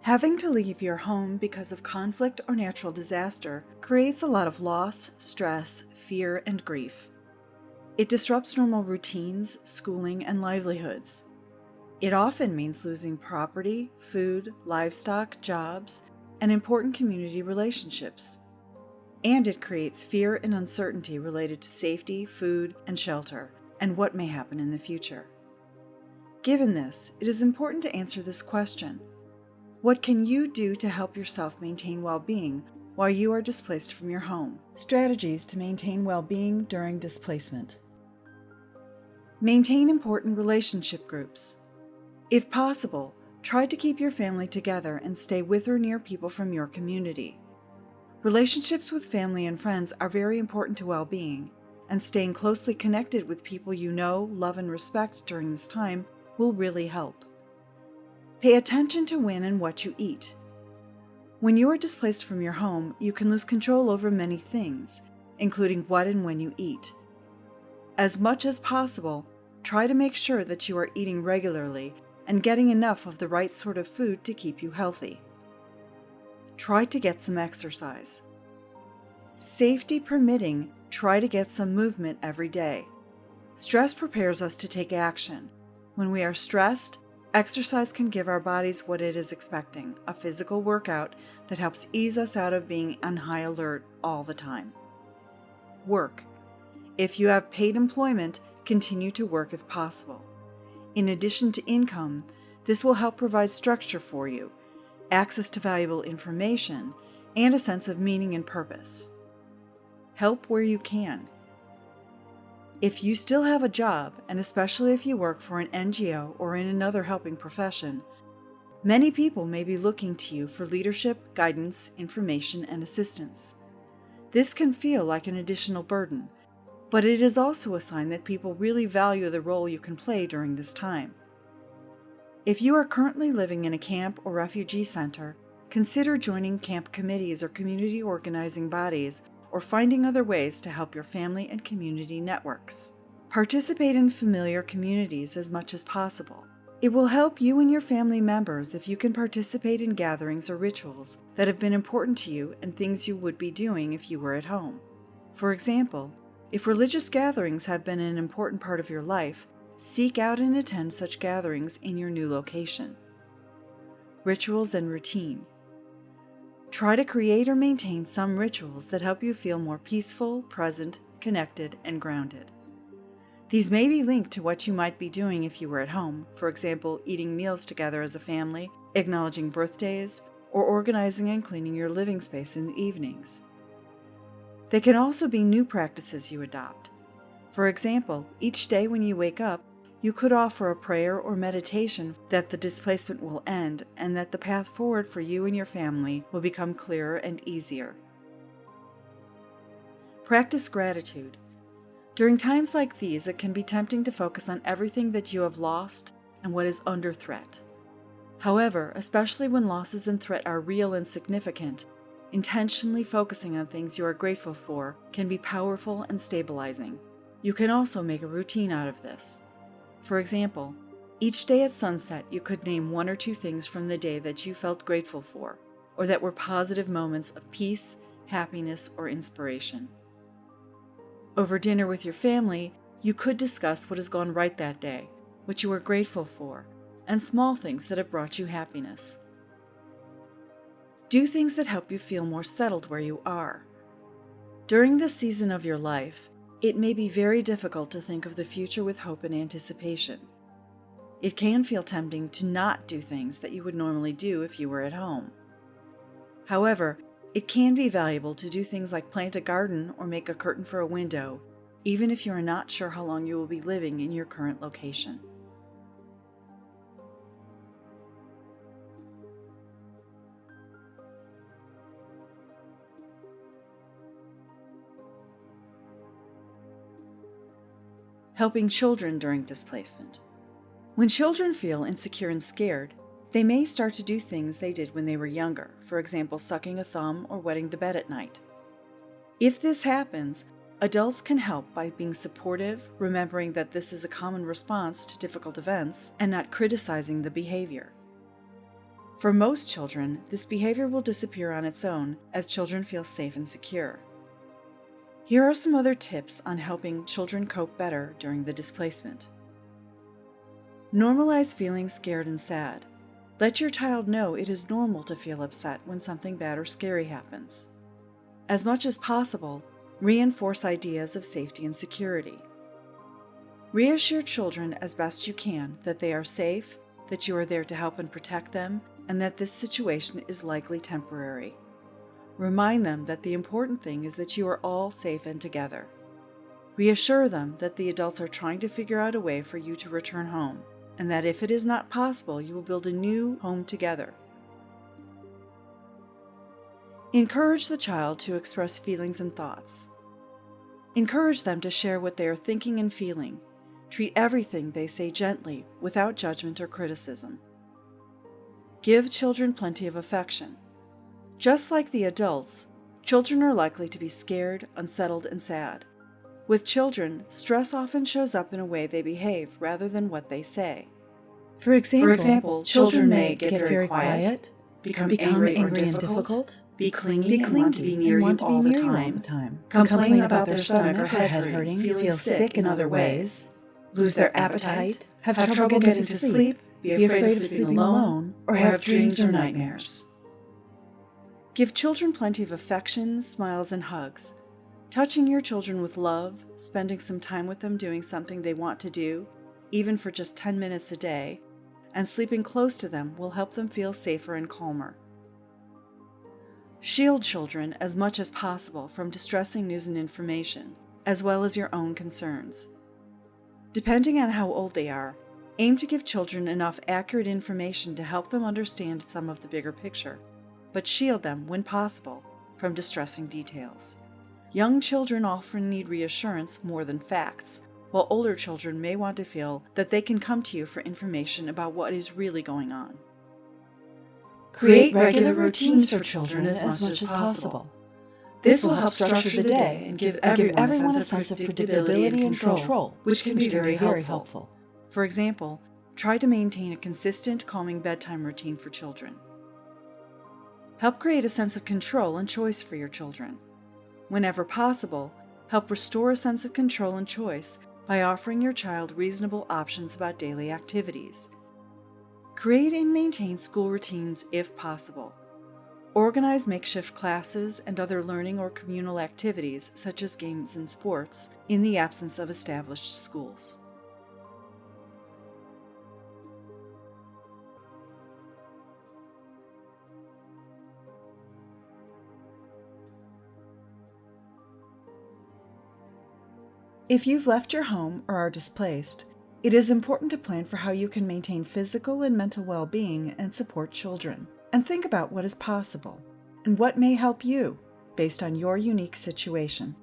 Having to leave your home because of conflict or natural disaster creates a lot of loss, stress, fear, and grief. It disrupts normal routines, schooling, and livelihoods. It often means losing property, food, livestock, jobs, and important community relationships. And it creates fear and uncertainty related to safety, food, and shelter, and what may happen in the future. Given this, it is important to answer this question. What can you do to help yourself maintain well-being while you are displaced from your home? Strategies to maintain well-being during displacement. Maintain important relationship groups. If possible, try to keep your family together and stay with or near people from your community. Relationships with family and friends are very important to well-being, and staying closely connected with people you know, love, and respect during this time will really help. Pay attention to when and what you eat. When you are displaced from your home, you can lose control over many things, including what and when you eat. As much as possible, try to make sure that you are eating regularly and getting enough of the right sort of food to keep you healthy. Try to get some exercise. Safety permitting, try to get some movement every day. Stress prepares us to take action. When we are stressed, exercise can give our bodies what it is expecting, a physical workout that helps ease us out of being on high alert all the time. Work. If you have paid employment, continue to work if possible. In addition to income, this will help provide structure for you, access to valuable information, and a sense of meaning and purpose. Help where you can. If you still have a job, and especially if you work for an NGO or in another helping profession, many people may be looking to you for leadership, guidance, information, and assistance. This can feel like an additional burden, but it is also a sign that people really value the role you can play during this time. If you are currently living in a camp or refugee center, consider joining camp committees or community organizing bodies, or finding other ways to help your family and community networks. Participate in familiar communities as much as possible. It will help you and your family members if you can participate in gatherings or rituals that have been important to you and things you would be doing if you were at home. For example, if religious gatherings have been an important part of your life, seek out and attend such gatherings in your new location. Rituals and routine. Try to create or maintain some rituals that help you feel more peaceful, present, connected, and grounded. These may be linked to what you might be doing if you were at home, for example, eating meals together as a family, acknowledging birthdays, or organizing and cleaning your living space in the evenings. They can also be new practices you adopt. For example, each day when you wake up, you could offer a prayer or meditation that the displacement will end and that the path forward for you and your family will become clearer and easier. Practice gratitude. During times like these, it can be tempting to focus on everything that you have lost and what is under threat. However, especially when losses and threat are real and significant, intentionally focusing on things you are grateful for can be powerful and stabilizing. You can also make a routine out of this. For example, each day at sunset you could name one or two things from the day that you felt grateful for, or that were positive moments of peace, happiness, or inspiration. Over dinner with your family, you could discuss what has gone right that day, what you are grateful for, and small things that have brought you happiness. Do things that help you feel more settled where you are. During this season of your life, it may be very difficult to think of the future with hope and anticipation. It can feel tempting to not do things that you would normally do if you were at home. However, it can be valuable to do things like plant a garden or make a curtain for a window, even if you are not sure how long you will be living in your current location. Helping children during displacement. When children feel insecure and scared, they may start to do things they did when they were younger, for example, sucking a thumb or wetting the bed at night. If this happens, adults can help by being supportive, remembering that this is a common response to difficult events, and not criticizing the behavior. For most children, this behavior will disappear on its own as children feel safe and secure. Here are some other tips on helping children cope better during the displacement. Normalize feeling scared and sad. Let your child know it is normal to feel upset when something bad or scary happens. As much as possible, reinforce ideas of safety and security. Reassure children as best you can that they are safe, that you are there to help and protect them, and that this situation is likely temporary. Remind them that the important thing is that you are all safe and together. Reassure them that the adults are trying to figure out a way for you to return home, and that if it is not possible, you will build a new home together. Encourage the child to express feelings and thoughts. Encourage them to share what they are thinking and feeling. Treat everything they say gently, without judgment or criticism. Give children plenty of affection. Just like the adults, children are likely to be scared, unsettled, and sad. With children, stress often shows up in a way they behave rather than what they say. For example, children may get very quiet, become angry and difficult, be clingy and want to be near you all the time, complain about their stomach or head hurting, feel sick in other ways, lose their appetite, have trouble getting to sleep, be afraid of sleeping alone, or have dreams or nightmares. Give children plenty of affection, smiles, and hugs. Touching your children with love, spending some time with them doing something they want to do, even for just 10 minutes a day, and sleeping close to them will help them feel safer and calmer. Shield children as much as possible from distressing news and information, as well as your own concerns. Depending on how old they are, aim to give children enough accurate information to help them understand some of the bigger picture, but shield them, when possible, from distressing details. Young children often need reassurance more than facts, while older children may want to feel that they can come to you for information about what is really going on. Create regular routines for children as much as possible. This will help structure the day and give everyone a sense of predictability and control, which can be very helpful. For example, try to maintain a consistent, calming bedtime routine for children. Help create a sense of control and choice for your children. Whenever possible, help restore a sense of control and choice by offering your child reasonable options about daily activities. Create and maintain school routines if possible. Organize makeshift classes and other learning or communal activities such as games and sports in the absence of established schools. If you've left your home or are displaced, it is important to plan for how you can maintain physical and mental well-being and support children, and think about what is possible and what may help you based on your unique situation.